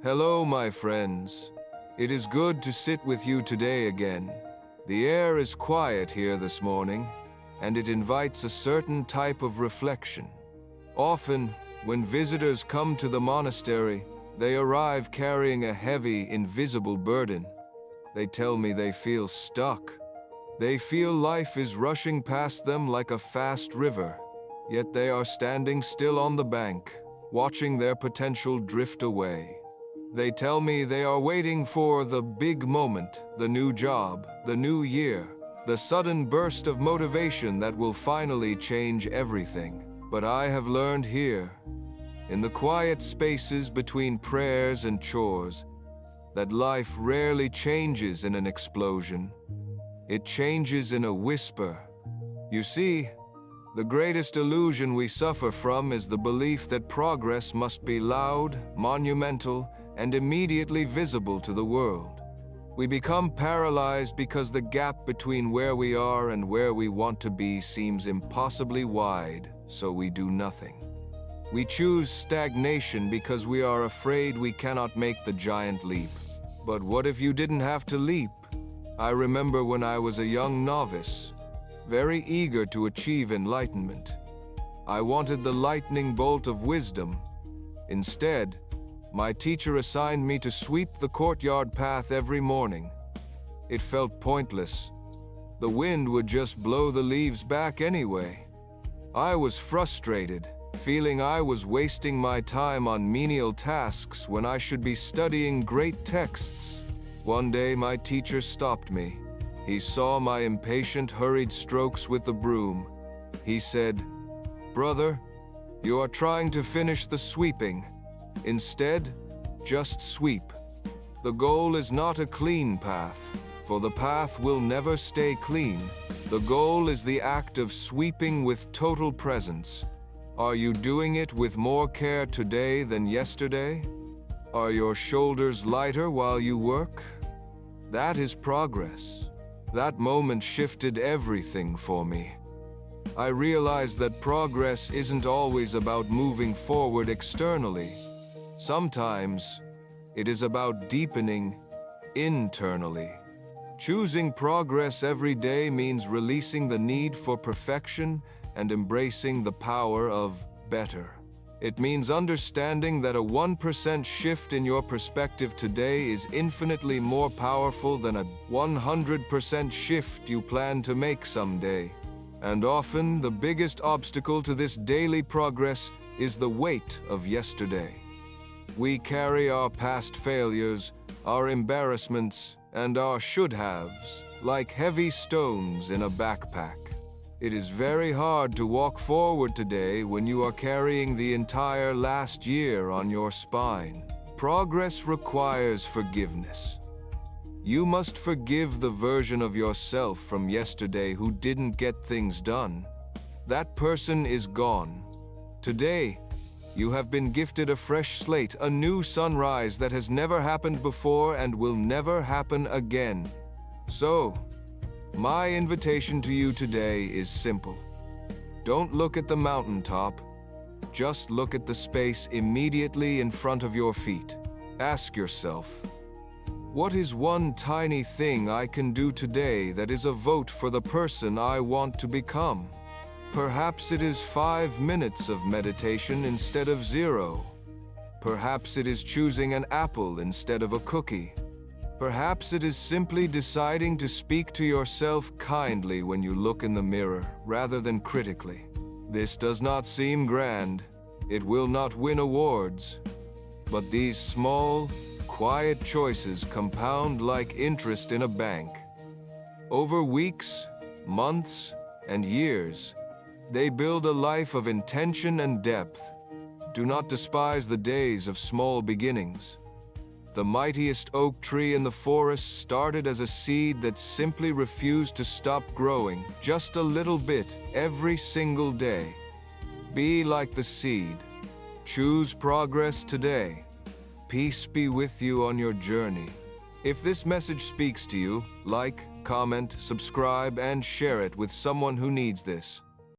Hello, my friends. It is good to sit with you today again. The air is quiet here this morning, and it invites a certain type of reflection. Often, when visitors come to the monastery, they arrive carrying a heavy, invisible burden. They tell me they feel stuck. They feel life is rushing past them like a fast river, yet they are standing still on the bank, watching their potential drift away. They tell me they are waiting for the big moment, the new job, the new year, the sudden burst of motivation that will finally change everything. But I have learned here, in the quiet spaces between prayers and chores, that life rarely changes in an explosion. It changes in a whisper. You see, the greatest illusion we suffer from is the belief that progress must be loud, monumental, and immediately visible to the world. We become paralyzed because the gap between where we are and where we want to be seems impossibly wide, so we do nothing. We choose stagnation because we are afraid we cannot make the giant leap. But what if you didn't have to leap? I remember when I was a young novice, very eager to achieve enlightenment. I wanted the lightning bolt of wisdom. Instead, my teacher assigned me to sweep the courtyard path every morning. It felt pointless. The wind would just blow the leaves back anyway. I was frustrated, feeling I was wasting my time on menial tasks when I should be studying great texts. One day my teacher stopped me. He saw my impatient, hurried strokes with the broom. He said, "Brother, you are trying to finish the sweeping. Instead, just sweep. The goal is not a clean path, for the path will never stay clean. The goal is the act of sweeping with total presence. Are you doing it with more care today than yesterday? Are your shoulders lighter while you work? That is progress." That moment shifted everything for me. I realized that progress isn't always about moving forward externally. Sometimes, it is about deepening internally. Choosing progress every day means releasing the need for perfection and embracing the power of better. It means understanding that a 1% shift in your perspective today is infinitely more powerful than a 100% shift you plan to make someday. And often, the biggest obstacle to this daily progress is the weight of yesterday. We carry our past failures, our embarrassments, and our should-haves like heavy stones in a backpack. It is very hard to walk forward today when you are carrying the entire last year on your spine. Progress requires forgiveness. You must forgive the version of yourself from yesterday who didn't get things done. That person is gone. Today, you have been gifted a fresh slate, a new sunrise that has never happened before and will never happen again. So, my invitation to you today is simple. Don't look at the mountaintop. Just look at the space immediately in front of your feet. Ask yourself, what is one tiny thing I can do today that is a vote for the person I want to become? Perhaps it is 5 minutes of meditation instead of 0. Perhaps it is choosing an apple instead of a cookie. Perhaps it is simply deciding to speak to yourself kindly when you look in the mirror, rather than critically. This does not seem grand. It will not win awards. But these small, quiet choices compound like interest in a bank. Over weeks, months, and years, they build a life of intention and depth. Do not despise the days of small beginnings. The mightiest oak tree in the forest started as a seed that simply refused to stop growing, just a little bit, every single day. Be like the seed. Choose progress today. Peace be with you on your journey. If this message speaks to you, like, comment, subscribe, and share it with someone who needs this.